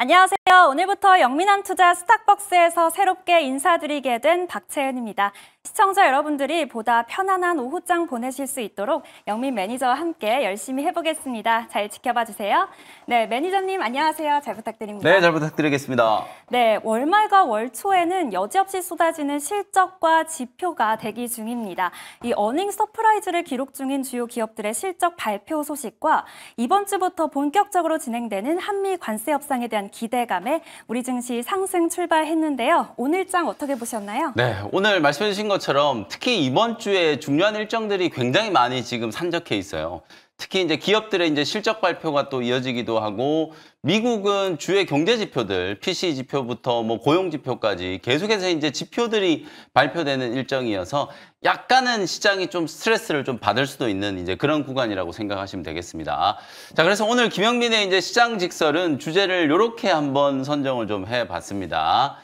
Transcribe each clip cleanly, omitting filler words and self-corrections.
안녕하세요. 오늘부터 영민한투자 스탁벅스에서 새롭게 인사드리게 된 박채은입니다. 시청자 여러분들이 보다 편안한 오후장 보내실 수 있도록 영민 매니저와 함께 열심히 해보겠습니다. 잘 지켜봐 주세요. 네, 매니저님 안녕하세요. 잘 부탁드립니다. 네, 잘 부탁드리겠습니다. 네, 월말과 월초에는 여지없이 쏟아지는 실적과 지표가 대기 중입니다. 이 어닝 서프라이즈를 기록 중인 주요 기업들의 실적 발표 소식과 이번 주부터 본격적으로 진행되는 한미 관세 협상에 대한 기대감에 우리 증시 상승 출발했는데요. 오늘장 어떻게 보셨나요? 네, 오늘 말씀해 주신 것처럼 특히 이번 주에 중요한 일정들이 굉장히 많이 지금 산적해 있어요. 특히 이제 기업들의 이제 실적 발표가 또 이어지기도 하고, 미국은 주요 경제 지표들, PCE 지표부터 뭐 고용 지표까지 계속해서 이제 지표들이 발표되는 일정이어서 약간은 시장이 좀 스트레스를 좀 받을 수도 있는 이제 그런 구간이라고 생각하시면 되겠습니다. 자, 그래서 오늘 김영민의 이제 시장 직설은 주제를 이렇게 한번 선정을 좀 해봤습니다.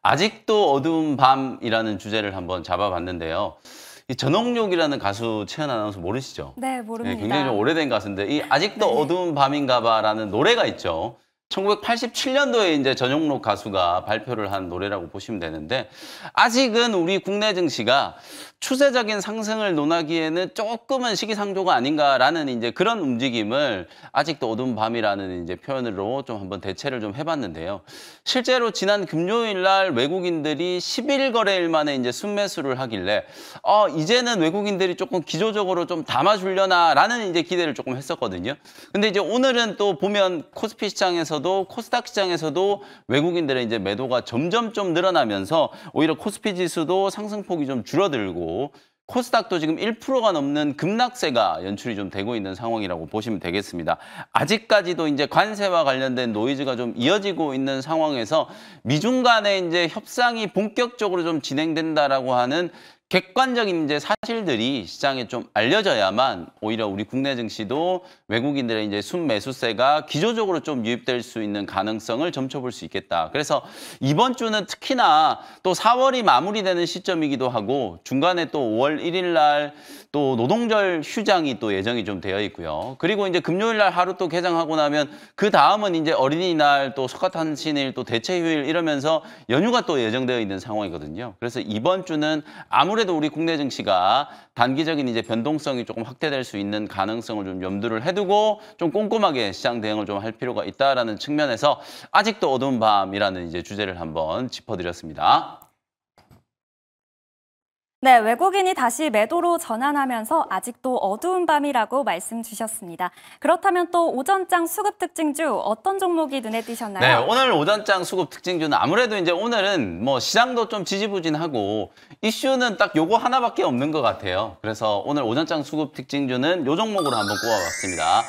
아직도 어두운 밤이라는 주제를 한번 잡아봤는데요. 이 전홍록이라는 가수 채연 아나운서 모르시죠? 네, 모릅니다. 네, 굉장히 좀 오래된 가수인데 이 아직도 네. 어두운 밤인가봐라는 노래가 있죠. 1987년도에 이제 전용록 가수가 발표를 한 노래라고 보시면 되는데, 아직은 우리 국내 증시가 추세적인 상승을 논하기에는 조금은 시기상조가 아닌가라는 이제 그런 움직임을 아직도 어두운 밤이라는 이제 표현으로 좀 한번 대체를 좀 해봤는데요. 실제로 지난 금요일 날 외국인들이 11거래일 만에 이제 순매수를 하길래 이제는 외국인들이 조금 기조적으로 좀 담아주려나라는 이제 기대를 조금 했었거든요. 근데 이제 오늘은 또 보면 코스피 시장에서도 코스닥 시장에서도 외국인들의 이제 매도가 점점 좀 늘어나면서 오히려 코스피 지수도 상승폭이 좀 줄어들고, 코스닥도 지금 1%가 넘는 급락세가 연출이 좀 되고 있는 상황이라고 보시면 되겠습니다. 아직까지도 이제 관세와 관련된 노이즈가 좀 이어지고 있는 상황에서 미중 간의 이제 협상이 본격적으로 좀 진행된다라고 하는 객관적인 이제 사실들이 시장에 좀 알려져야만 오히려 우리 국내 증시도 외국인들의 이제 순매수세가 기조적으로 좀 유입될 수 있는 가능성을 점쳐볼 수 있겠다. 그래서 이번 주는 특히나 또 4월이 마무리되는 시점이기도 하고, 중간에 또 5월 1일 날 또 노동절 휴장이 또 예정이 좀 되어 있고요. 그리고 이제 금요일 날 하루 또 개장하고 나면 그 다음은 이제 어린이날 또 석가탄신일 또 대체휴일 이러면서 연휴가 또 예정되어 있는 상황이거든요. 그래서 이번 주는 아무래도 우리 국내 증시가 단기적인 이제 변동성이 조금 확대될 수 있는 가능성을 좀 염두를 해두고 좀 꼼꼼하게 시장 대응을 좀 할 필요가 있다라는 측면에서 아직도 어두운 밤이라는 이제 주제를 한번 짚어드렸습니다. 네, 외국인이 다시 매도로 전환하면서 아직도 어두운 밤이라고 말씀 주셨습니다. 그렇다면 또 오전장 수급 특징주 어떤 종목이 눈에 띄셨나요? 네, 오늘 오전장 수급 특징주는 아무래도 이제 오늘은 뭐 시장도 좀 지지부진하고 이슈는 딱 요거 하나밖에 없는 것 같아요. 그래서 오늘 오전장 수급 특징주는 요 종목으로 한번 꼽아봤습니다.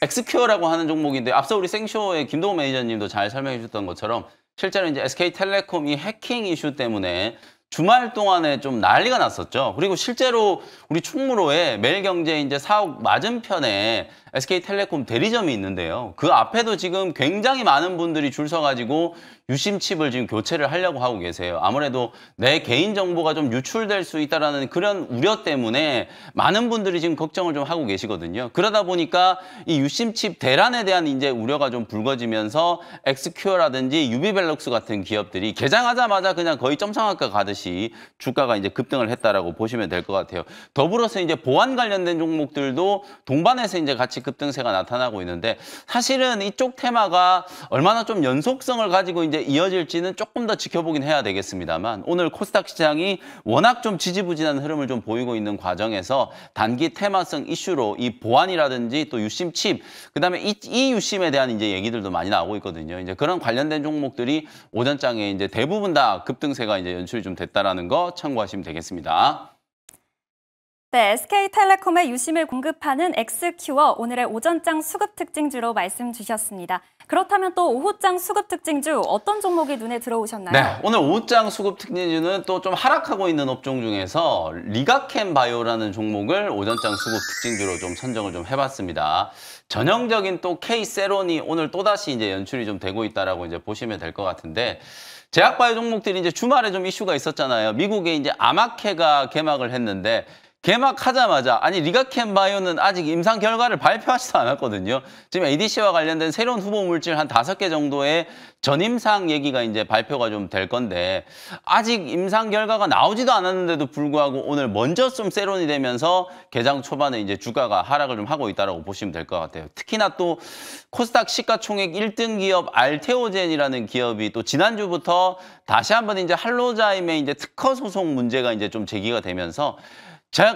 엑스큐어라고 하는 종목인데, 앞서 우리 생쇼의 김동호 매니저님도 잘 설명해 주셨던 것처럼 실제로 이제 SK텔레콤 이 해킹 이슈 때문에 주말 동안에 좀 난리가 났었죠. 그리고 실제로 우리 충무로에 매일경제 이제 사옥 맞은편에 SK텔레콤 대리점이 있는데요. 그 앞에도 지금 굉장히 많은 분들이 줄 서가지고 유심칩을 지금 교체를 하려고 하고 계세요. 아무래도 내 개인정보가 좀 유출될 수 있다는 그런 우려 때문에 많은 분들이 지금 걱정을 좀 하고 계시거든요. 그러다 보니까 이 유심칩 대란에 대한 이제 우려가 좀 불거지면서 엑스큐어라든지 유비벨럭스 같은 기업들이 개장하자마자 그냥 거의 점상학가 가듯이 주가가 이제 급등을 했다라고 보시면 될 것 같아요. 더불어서 이제 보안 관련된 종목들도 동반해서 이제 같이 급등세가 나타나고 있는데, 사실은 이쪽 테마가 얼마나 좀 연속성을 가지고 이제 이어질지는 조금 더 지켜보긴 해야 되겠습니다만, 오늘 코스닥 시장이 워낙 좀 지지부진한 흐름을 좀 보이고 있는 과정에서 단기 테마성 이슈로 이 보안이라든지 또 유심칩, 그다음에 이 유심에 대한 이제 얘기들도 많이 나오고 있거든요. 이제 그런 관련된 종목들이 오전장에 이제 대부분 다 급등세가 이제 연출이 좀 됐다라는 거 참고하시면 되겠습니다. 네, SK텔레콤의 유심을 공급하는 엑스큐어, 오늘의 오전장 수급 특징주로 말씀 주셨습니다. 그렇다면 또 오후장 수급 특징주 어떤 종목이 눈에 들어오셨나요? 네, 오늘 오후장 수급 특징주는 또 좀 하락하고 있는 업종 중에서 리가캠 바이오라는 종목을 오전장 수급 특징주로 좀 선정을 좀 해봤습니다. 전형적인 또 K세론이 오늘 또다시 이제 연출이 좀 되고 있다라고 이제 보시면 될 것 같은데, 제약바이오 종목들이 이제 주말에 좀 이슈가 있었잖아요. 미국에 이제 아마케가 개막을 했는데 개막하자마자 아니 리가켄바이오는 아직 임상 결과를 발표하지도 않았거든요. 지금 ADC와 관련된 새로운 후보 물질 한 5개 정도의 전임상 얘기가 이제 발표가 좀 될 건데 아직 임상 결과가 나오지도 않았는데도 불구하고 오늘 먼저 좀 세론이 되면서 개장 초반에 이제 주가가 하락을 좀 하고 있다라고 보시면 될 것 같아요. 특히나 또 코스닥 시가총액 1등 기업 알테오젠이라는 기업이 또 지난주부터 다시 한번 이제 할로자임의 이제 특허 소송 문제가 이제 좀 제기가 되면서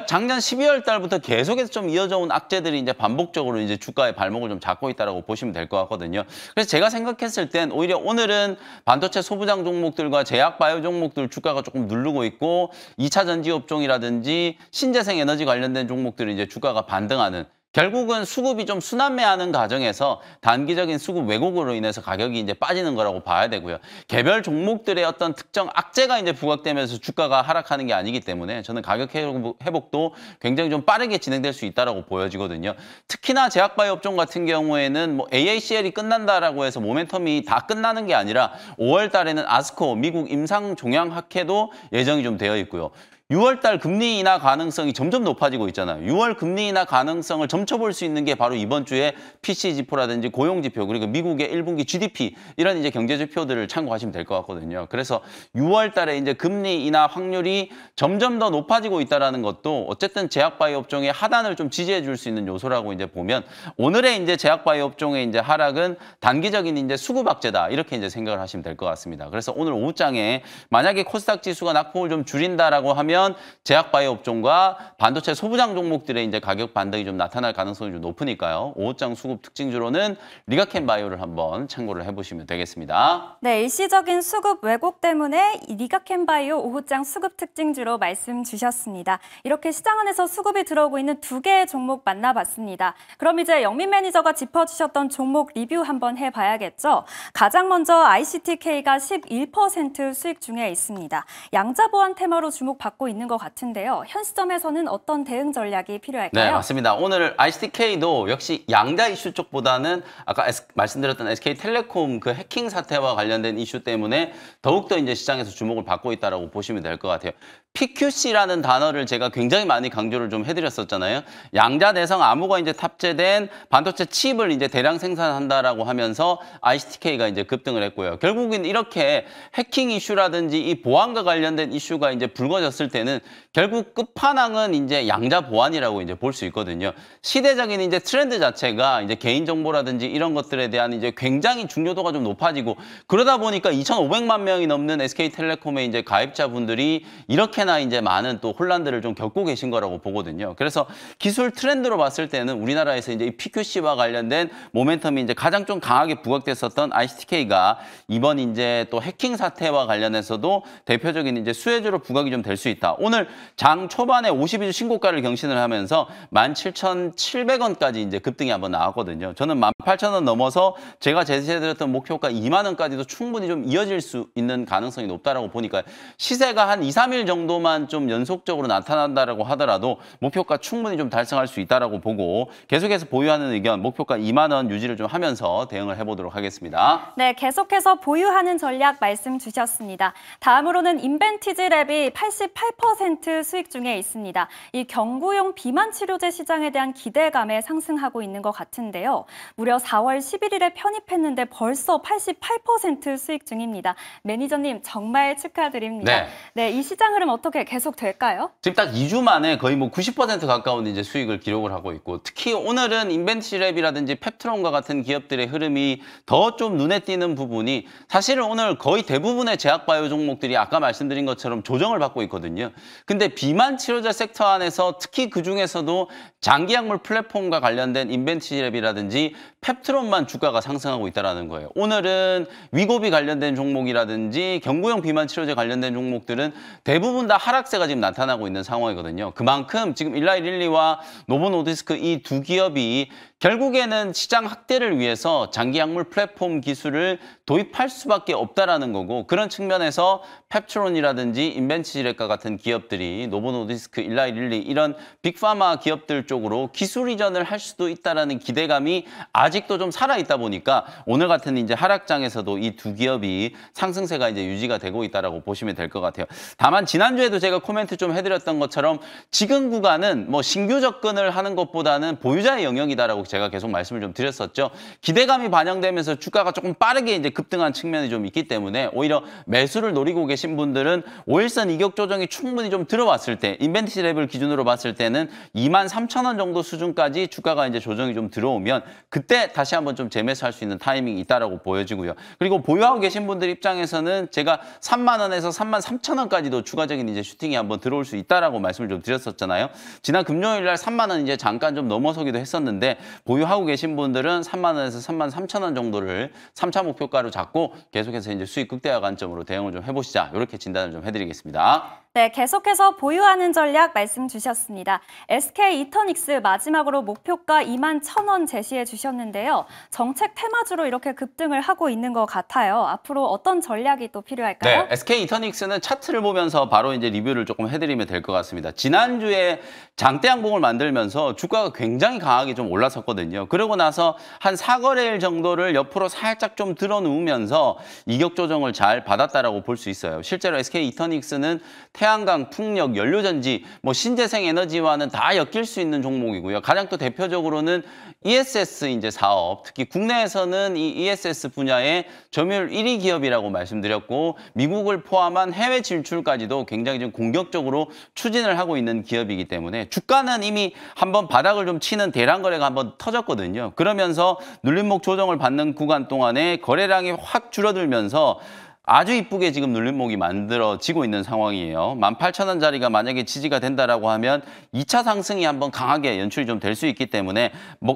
작년 12월 달부터 계속해서 좀 이어져 온 악재들이 이제 반복적으로 이제 주가의 발목을 좀 잡고 있다라고 보시면 될 것 같거든요. 그래서 제가 생각했을 땐 오히려 오늘은 반도체 소부장 종목들과 제약 바이오 종목들 주가가 조금 누르고 있고 2차 전지 업종이라든지 신재생 에너지 관련된 종목들이 이제 주가가 반등하는 결국은 수급이 좀 순환매하는 과정에서 단기적인 수급 왜곡으로 인해서 가격이 이제 빠지는 거라고 봐야 되고요. 개별 종목들의 어떤 특정 악재가 이제 부각되면서 주가가 하락하는 게 아니기 때문에 저는 가격 회복도 굉장히 좀 빠르게 진행될 수 있다라고 보여지거든요. 특히나 제약바이오 업종 같은 경우에는 뭐 AACL이 끝난다라고 해서 모멘텀이 다 끝나는 게 아니라 5월 달에는 아스코 미국 임상종양학회도 예정이 좀 되어 있고요. 6월 달 금리 인하 가능성이 점점 높아지고 있잖아요. 6월 금리 인하 가능성을 점쳐볼 수 있는 게 바로 이번 주에 PC 지표라든지 고용 지표 그리고 미국의 1분기 GDP 이런 이제 경제 지표들을 참고하시면 될 것 같거든요. 그래서 6월 달에 이제 금리 인하 확률이 점점 더 높아지고 있다라는 것도 어쨌든 제약바이오 업종의 하단을 좀 지지해 줄 수 있는 요소라고 이제 보면 오늘의 이제 제약바이오 업종의 이제 하락은 단기적인 이제 수급 악재다 이렇게 이제 생각을 하시면 될 것 같습니다. 그래서 오늘 오후장에 만약에 코스닥 지수가 낙폭을 좀 줄인다라고 하면 제약바이오 업종과 반도체 소부장 종목들의 이제 가격 반등이 좀 나타날 가능성이 좀 높으니까요. 오후장 수급 특징주로는 리가켄바이오를 한번 참고를 해보시면 되겠습니다. 네, 일시적인 수급 왜곡 때문에 이 리가켄바이오 오후장 수급 특징주로 말씀 주셨습니다. 이렇게 시장 안에서 수급이 들어오고 있는 2개의 종목 만나봤습니다. 그럼 이제 영민 매니저가 짚어주셨던 종목 리뷰 한번 해봐야겠죠. 가장 먼저 ICTK가 11% 수익 중에 있습니다. 양자보안 테마로 주목받고 있는 것 같은데요. 현 시점에서는 어떤 대응 전략이 필요할까요? 네, 맞습니다. 오늘 ICTK도 역시 양자 이슈 쪽보다는 아까 말씀드렸던 SK텔레콤 그 해킹 사태와 관련된 이슈 때문에 더욱더 이제 시장에서 주목을 받고 있다라고 보시면 될 것 같아요. PQC라는 단어를 제가 굉장히 많이 강조를 좀 해드렸었잖아요. 양자 내성 암호가 이제 탑재된 반도체 칩을 이제 대량 생산한다라고 하면서 ICTK가 이제 급등을 했고요. 결국은 이렇게 해킹 이슈라든지 이 보안과 관련된 이슈가 이제 불거졌을 때는 결국 끝판왕은 이제 양자 보안이라고 이제 볼 수 있거든요. 시대적인 이제 트렌드 자체가 이제 개인 정보라든지 이런 것들에 대한 이제 굉장히 중요도가 좀 높아지고 그러다 보니까 2,500만 명이 넘는 SK텔레콤의 이제 가입자분들이 이렇게나 이제 많은 또 혼란들을 좀 겪고 계신 거라고 보거든요. 그래서 기술 트렌드로 봤을 때는 우리나라에서 이제 PQC와 관련된 모멘텀이 이제 가장 좀 강하게 부각됐었던 ICTK가 이번 이제 또 해킹 사태와 관련해서도 대표적인 이제 수혜주로 부각이 좀 될 수 있다. 오늘 장 초반에 52주 신고가를 경신을 하면서 17,700원까지 이제 급등이 한번 나왔거든요. 저는 18,000원 넘어서 제가 제시해드렸던 목표가 2만 원까지도 충분히 좀 이어질 수 있는 가능성이 높다라고 보니까 시세가 한 2, 3일 정도만 좀 연속적으로 나타난다라고 하더라도 목표가 충분히 좀 달성할 수 있다라고 보고 계속해서 보유하는 의견 목표가 2만 원 유지를 좀 하면서 대응을 해보도록 하겠습니다. 네, 계속해서 보유하는 전략 말씀 주셨습니다. 다음으로는 인벤티지랩이 88% 수익 중에 있습니다. 이 경구용 비만 치료제 시장에 대한 기대감에 상승하고 있는 것 같은데요. 무려 4월 11일에 편입했는데 벌써 88% 수익 중입니다. 매니저님 정말 축하드립니다. 네, 이 시장 흐름 어떻게 계속 될까요? 지금 딱 2주 만에 거의 뭐 90% 가까운 이제 수익을 기록을 하고 있고 특히 오늘은 인벤티지랩이라든지 펩트론과 같은 기업들의 흐름이 더 좀 눈에 띄는 부분이 사실은 오늘 거의 대부분의 제약바이오 종목들이 아까 말씀드린 것처럼 조정을 받고 있거든요. 근데 비만 치료제 섹터 안에서 특히 그중에서도 장기약물 플랫폼과 관련된 인벤티지랩이라든지 펩트론만 주가가 상승하고 있다는 거예요. 오늘은 위고비 관련된 종목이라든지 경구용 비만 치료제 관련된 종목들은 대부분 다 하락세가 지금 나타나고 있는 상황이거든요. 그만큼 지금 일라이 릴리와 노보노디스크 이 두 기업이 결국에는 시장 확대를 위해서 장기 약물 플랫폼 기술을 도입할 수밖에 없다라는 거고 그런 측면에서 펩트론이라든지 인벤치레카 같은 기업들이 노보노디스크, 일라이릴리 이런 빅파마 기업들 쪽으로 기술 이전을 할 수도 있다라는 기대감이 아직도 좀 살아있다 보니까 오늘 같은 이제 하락장에서도 이 두 기업이 상승세가 이제 유지가 되고 있다라고 보시면 될 것 같아요. 다만 지난주에도 제가 코멘트 좀 해드렸던 것처럼 지금 구간은 뭐 신규 접근을 하는 것보다는 보유자의 영역이다라고 제가 계속 말씀을 좀 드렸었죠. 기대감이 반영되면서 주가가 조금 빠르게 이제 급등한 측면이 좀 있기 때문에 오히려 매수를 노리고 계신 분들은 5일선 이격 조정이 충분히 좀 들어왔을 때 인벤티지 랩을 기준으로 봤을 때는 23,000원 정도 수준까지 주가가 이제 조정이 좀 들어오면 그때 다시 한번 좀 재매수할 수 있는 타이밍이 있다라고 보여지고요. 그리고 보유하고 계신 분들 입장에서는 제가 3만 원에서 33,000원까지도 추가적인 이제 슈팅이 한번 들어올 수 있다라고 말씀을 좀 드렸었잖아요. 지난 금요일 날 3만 원 이제 잠깐 좀 넘어서기도 했었는데 보유하고 계신 분들은 3만 원에서 33,000원 정도를 3차 목표가로 잡고 계속해서 이제 수익 극대화 관점으로 대응을 좀 해보시자. 이렇게 진단을 좀 해드리겠습니다. 네, 계속해서 보유하는 전략 말씀 주셨습니다. SK 이터닉스 마지막으로 목표가 21,000원 제시해 주셨는데요. 정책 테마주로 이렇게 급등을 하고 있는 것 같아요. 앞으로 어떤 전략이 또 필요할까요? 네, SK 이터닉스는 차트를 보면서 바로 이제 리뷰를 조금 해드리면 될 것 같습니다. 지난주에 장대 양봉을 만들면서 주가가 굉장히 강하게 좀 올랐었거든요. 그러고 나서 한 4거래일 정도를 옆으로 살짝 좀 들어누우면서 이격 조정을 잘 받았다라고 볼 수 있어요. 실제로 SK 이터닉스는 태양광, 풍력, 연료전지, 뭐 신재생 에너지와는 다 엮일 수 있는 종목이고요. 가장 또 대표적으로는 ESS 이제 사업, 특히 국내에서는 이 ESS 분야의 점유율 1위 기업이라고 말씀드렸고 미국을 포함한 해외 진출까지도 굉장히 좀 공격적으로 추진을 하고 있는 기업이기 때문에 주가는 이미 한번 바닥을 좀 치는 대량 거래가 한번 터졌거든요. 그러면서 눌림목 조정을 받는 구간 동안에 거래량이 확 줄어들면서 아주 이쁘게 지금 눌림목이 만들어지고 있는 상황이에요. 18,000원짜리가 만약에 지지가 된다라고 하면 2차 상승이 한번 강하게 연출이 좀 될 수 있기 때문에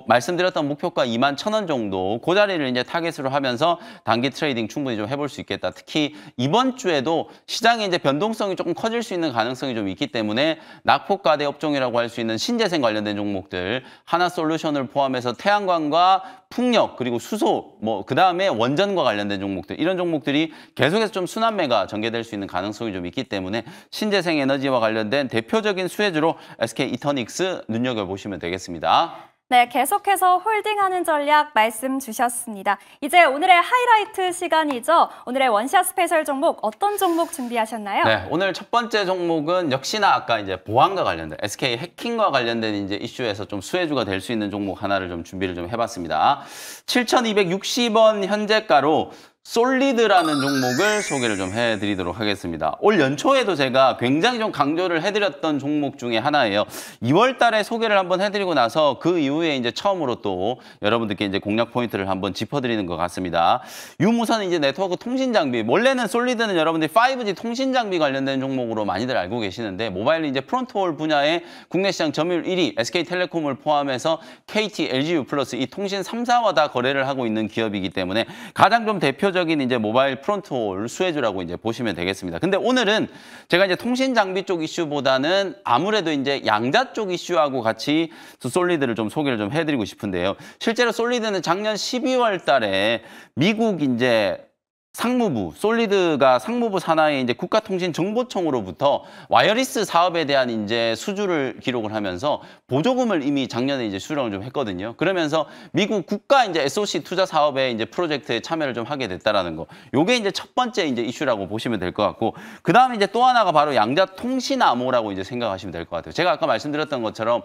말씀드렸던 목표가 21,000원 정도 그 자리를 이제 타겟으로 하면서 단기 트레이딩 충분히 좀 해볼 수 있겠다. 특히 이번 주에도 시장의 이제 변동성이 조금 커질 수 있는 가능성이 좀 있기 때문에 낙폭과대 업종이라고 할 수 있는 신재생 관련된 종목들 하나솔루션을 포함해서 태양광과 풍력 그리고 수소 그다음에 원전과 관련된 종목들 이런 종목들이 계속해서 좀 순환매가 전개될 수 있는 가능성이 좀 있기 때문에 신재생 에너지와 관련된 대표적인 수혜주로 SK 이터닉스 눈여겨보시면 되겠습니다. 네, 계속해서 홀딩하는 전략 말씀 주셨습니다. 이제 오늘의 하이라이트 시간이죠. 오늘의 원샷 스페셜 종목 어떤 종목 준비하셨나요? 네, 오늘 첫 번째 종목은 역시나 아까 이제 보안과 관련된 SK 해킹과 관련된 이제 이슈에서 좀 수혜주가 될 수 있는 종목 하나를 좀 준비를 좀 해봤습니다. 7,260원 현재가로 솔리드라는 종목을 소개를 좀 해드리도록 하겠습니다. 올 연초에도 제가 굉장히 좀 강조를 해드렸던 종목 중에 하나예요. 2월 달에 소개를 한번 해드리고 나서 그 이후에 이제 처음으로 또 여러분들께 이제 공략 포인트를 한번 짚어드리는 것 같습니다. 유무선 이제 네트워크 통신 장비, 원래는 솔리드는 여러분들이 5G 통신 장비 관련된 종목으로 많이들 알고 계시는데 모바일 이제 프론트홀 분야의 국내 시장 점유율 1위 SK텔레콤을 포함해서 KT, LGU 플러스 이 통신 3사와 다 거래를 하고 있는 기업이기 때문에 가장 좀 대표적인 이제 모바일 프론트홀 수혜주라고 이제 보시면 되겠습니다. 근데 오늘은 제가 이제 통신 장비 쪽 이슈보다는 아무래도 이제 양자 쪽 이슈하고 같이 솔리드를 좀 소개를 좀 해드리고 싶은데요. 실제로 솔리드는 작년 12월 달에 미국 이제 상무부, 솔리드가 상무부 산하의 이제 국가통신정보청으로부터 와이어리스 사업에 대한 이제 수주를 기록을 하면서 보조금을 이미 작년에 이제 수령을 좀 했거든요. 그러면서 미국 국가 이제 SOC 투자 사업에 이제 프로젝트에 참여를 좀 하게 됐다라는 거. 요게 이제 첫 번째 이제 이슈라고 보시면 될 것 같고, 그 다음에 이제 또 하나가 바로 양자 통신 암호라고 이제 생각하시면 될 것 같아요. 제가 아까 말씀드렸던 것처럼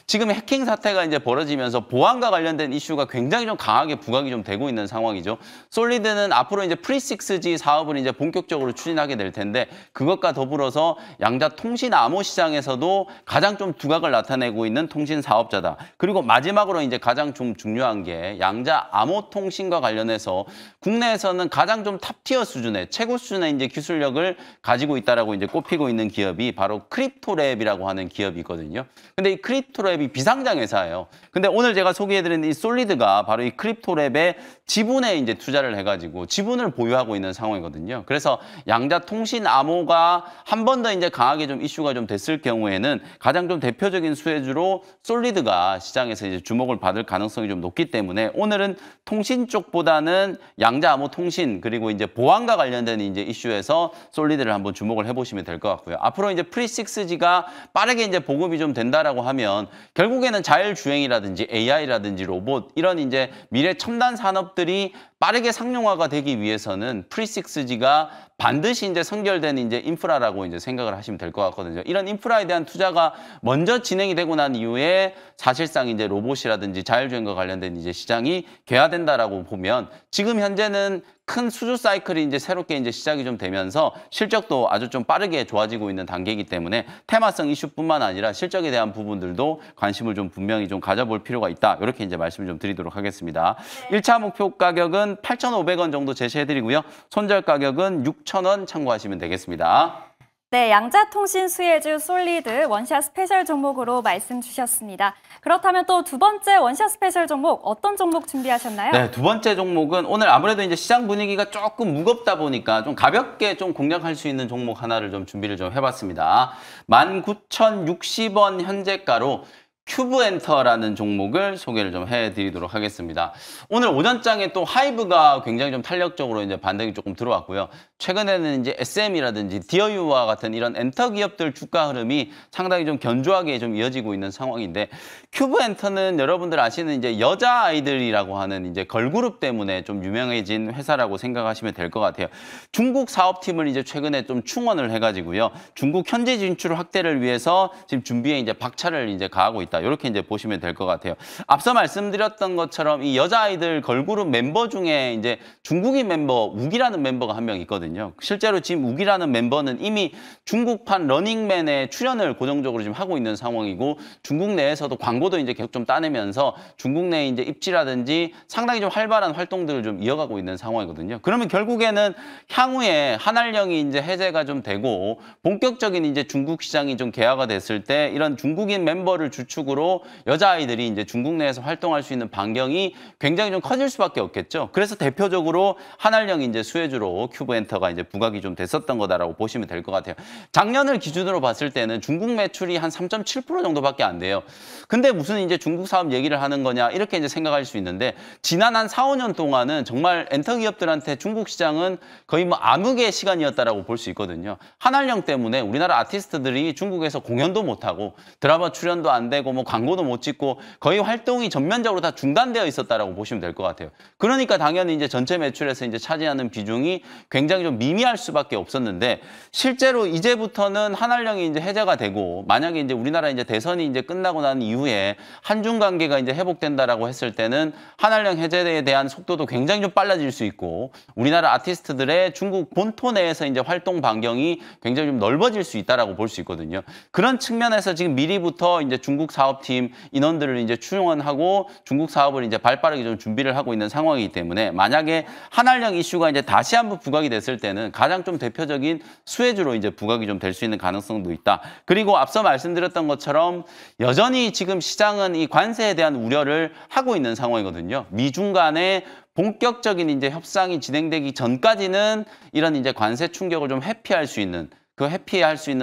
지금 해킹 사태가 이제 벌어지면서 보안과 관련된 이슈가 굉장히 좀 강하게 부각이 좀 되고 있는 상황이죠. 솔리드는 앞으로 이제 프리6G 사업을 이제 본격적으로 추진하게 될 텐데 그것과 더불어서 양자 통신 암호 시장에서도 가장 좀 두각을 나타내고 있는 통신 사업자다. 그리고 마지막으로 이제 가장 좀 중요한 게 양자 암호 통신과 관련해서 국내에서는 가장 좀 탑티어 수준의 최고 수준의 이제 기술력을 가지고 있다라고 이제 꼽히고 있는 기업이 바로 크립토랩이라고 하는 기업이거든요. 근데 이 크립토랩이 비상장 회사예요. 근데 오늘 제가 소개해드린 이 솔리드가 바로 이 크립토랩의 지분에 이제 투자를 해가지고 지분을 보유하고 있는 상황이거든요. 그래서 양자통신 암호가 한 번 더 이제 강하게 좀 이슈가 좀 됐을 경우에는 가장 좀 대표적인 수혜주로 솔리드가 시장에서 이제 주목을 받을 가능성이 좀 높기 때문에 오늘은 통신 쪽보다는 양자 암호 통신 그리고 이제 보안과 관련된 이제 이슈에서 솔리드를 한번 주목을 해보시면 될 것 같고요. 앞으로 이제 프리6G가 빠르게 이제 보급이 좀 된다라고 하면 결국에는 자율주행이라든지 AI라든지 로봇 이런 이제 미래 첨단 산업들이 빠르게 상용화가 되기 위해서는 프리6G가 반드시 이제 선결된 이제 인프라라고 이제 생각을 하시면 될 것 같거든요. 이런 인프라에 대한 투자가 먼저 진행이 되고 난 이후에 사실상 이제 로봇이라든지 자율주행과 관련된 이제 시장이 개화된다라고 보면 지금 현재는 큰 수주 사이클이 이제 새롭게 이제 시작이 좀 되면서 실적도 아주 좀 빠르게 좋아지고 있는 단계이기 때문에 테마성 이슈뿐만 아니라 실적에 대한 부분들도 관심을 좀 분명히 좀 가져볼 필요가 있다. 이렇게 이제 말씀을 좀 드리도록 하겠습니다. 1차 목표 가격은 8,500원 정도 제시해드리고요. 손절 가격은 6,000원 참고하시면 되겠습니다. 네, 양자통신 수혜주 솔리드 원샷 스페셜 종목으로 말씀 주셨습니다. 그렇다면 또 두 번째 원샷 스페셜 종목 어떤 종목 준비하셨나요? 네, 두 번째 종목은 오늘 아무래도 이제 시장 분위기가 조금 무겁다 보니까 좀 가볍게 좀 공략할 수 있는 종목 하나를 좀 준비를 좀 해봤습니다. 19,060원 현재가로 큐브엔터라는 종목을 소개를 좀 해드리도록 하겠습니다. 오늘 오전장에 또 하이브가 굉장히 좀 탄력적으로 이제 반등이 조금 들어왔고요. 최근에는 이제 SM이라든지 디어유와 같은 이런 엔터 기업들 주가 흐름이 상당히 좀 견조하게 좀 이어지고 있는 상황인데 큐브엔터는 여러분들 아시는 이제 여자 아이들이라고 하는 이제 걸그룹 때문에 좀 유명해진 회사라고 생각하시면 될 것 같아요. 중국 사업팀을 이제 최근에 좀 충원을 해가지고요. 중국 현지 진출 확대를 위해서 지금 준비에 이제 박차를 이제 가하고 있다. 이렇게 이제 보시면 될 것 같아요. 앞서 말씀드렸던 것처럼 이 여자아이들 걸그룹 멤버 중에 이제 중국인 멤버 우기라는 멤버가 한 명 있거든요. 실제로 지금 우기라는 멤버는 이미 중국판 러닝맨에 출연을 고정적으로 지금 하고 있는 상황이고 중국 내에서도 광고도 이제 계속 좀 따내면서 중국 내 이제 입지라든지 상당히 좀 활발한 활동들을 좀 이어가고 있는 상황이거든요. 그러면 결국에는 향후에 한알령이 이제 해제가 좀 되고 본격적인 이제 중국 시장이 좀 개화가 됐을 때 이런 중국인 멤버를 주축으로 여자아이들이 이제 중국 내에서 활동할 수 있는 반경이 굉장히 좀 커질 수밖에 없겠죠. 그래서 대표적으로 한알령이 이제 수혜주로 큐브엔터가 이제 부각이 좀 됐었던 거다라고 보시면 될 것 같아요. 작년을 기준으로 봤을 때는 중국 매출이 한 3.7% 정도밖에 안 돼요. 근데 무슨 이제 중국 사업 얘기를 하는 거냐 이렇게 이제 생각할 수 있는데 지난 한 4, 5년 동안은 정말 엔터 기업들한테 중국 시장은 거의 뭐 암흑의 시간이었다라고 볼 수 있거든요. 한알령 때문에 우리나라 아티스트들이 중국에서 공연도 못 하고 드라마 출연도 안 되고 뭐 광고도 못 찍고 거의 활동이 전면적으로 다 중단되어 있었다라고 보시면 될 것 같아요. 그러니까 당연히 이제 전체 매출에서 이제 차지하는 비중이 굉장히 좀 미미할 수밖에 없었는데 실제로 이제부터는 한알령이 이제 해제가 되고 만약에 이제 우리나라 이제 대선이 이제 끝나고 난 이후에 한중 관계가 이제 회복된다라고 했을 때는 한알령 해제에 대한 속도도 굉장히 좀 빨라질 수 있고 우리나라 아티스트들의 중국 본토 내에서 이제 활동 반경이 굉장히 좀 넓어질 수 있다라고 볼 수 있거든요. 그런 측면에서 지금 미리부터 이제 중국 사업팀 인원들을 이제 충원하고 중국 사업을 이제 발빠르게 좀 준비를 하고 있는 상황이기 때문에 만약에 한알령 이슈가 이제 다시 한번 부각이 됐을 때는 가장 좀 대표적인 수혜주로 이제 부각이 좀 될 수 있는 가능성도 있다. 그리고 앞서 말씀드렸던 것처럼 여전히 지금 시장은 이 관세에 대한 우려를 하고 있는 상황이거든요. 미중 간의 본격적인 이제 협상이 진행되기 전까지는 이런 이제 관세 충격을 좀 회피할 수 있는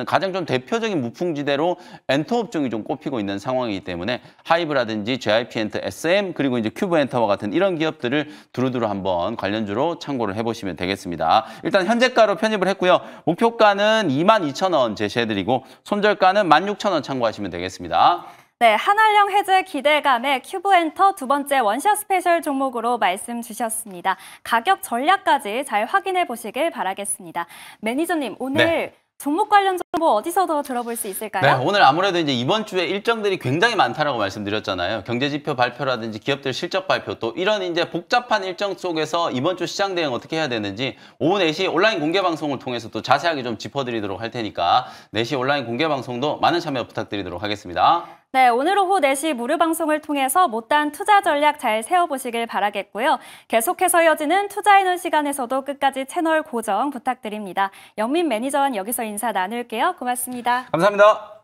가장 좀 대표적인 무풍지대로 엔터 업종이 좀 꼽히고 있는 상황이기 때문에 하이브라든지 JYP엔터, SM 그리고 이제 큐브엔터와 같은 이런 기업들을 두루두루 한번 관련주로 참고를 해보시면 되겠습니다. 일단 현재가로 편입을 했고요. 목표가는 22,000원 제시해드리고 손절가는 16,000원 참고하시면 되겠습니다. 네, 한알령 해제 기대감에 큐브엔터 두 번째 원샷 스페셜 종목으로 말씀 주셨습니다. 가격 전략까지 잘 확인해 보시길 바라겠습니다. 매니저님, 오늘 네. 종목 관련 정보 어디서 더 들어볼 수 있을까요? 네, 오늘 아무래도 이제 이번 주에 일정들이 굉장히 많다라고 말씀드렸잖아요. 경제지표 발표라든지 기업들 실적 발표 또 이런 이제 복잡한 일정 속에서 이번 주 시장 대응 어떻게 해야 되는지 오후 4시 온라인 공개 방송을 통해서 또 자세하게 좀 짚어드리도록 할 테니까 4시 온라인 공개 방송도 많은 참여 부탁드리도록 하겠습니다. 네, 오늘 오후 4시 무료 방송을 통해서 못다한 투자 전략 잘 세워보시길 바라겠고요. 계속해서 이어지는 투자인원 시간에서도 끝까지 채널 고정 부탁드립니다. 영민 매니저와 여기서 인사 나눌게요. 고맙습니다. 감사합니다.